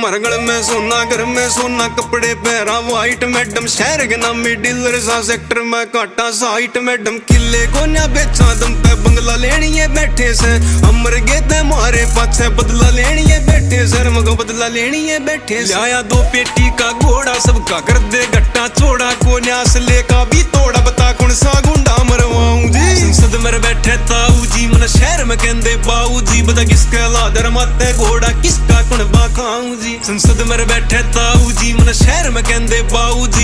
मरगल में सोना, घर में सोना, कपड़े पहरा वाइट मैडम। शहर के नामी डीलर सा, सेक्टर में काटा साइट मैडम। किले को ना बेचा दम पे बंगला लेनी है बैठे से। अमर गेते मारे पाछे बदला लेनी है बैठे सर, मगो बदला लेनी है बैठे। लाया 2 पेटी का घोड़ा, सबका कर दे गट्टा चोड़ा। को न्यास लेका भी तोड़ा, बता कौन सा गुंडा मरवाऊं जी। संसद में बैठे ताऊ जी, मन शहर में कहते बाऊ जी। बता किसका लादर माते घोड़ा, किसका कुण बाखाऊं जी। संसद में बैठे ताऊ जी, मन शहर में कहते बाऊ जी।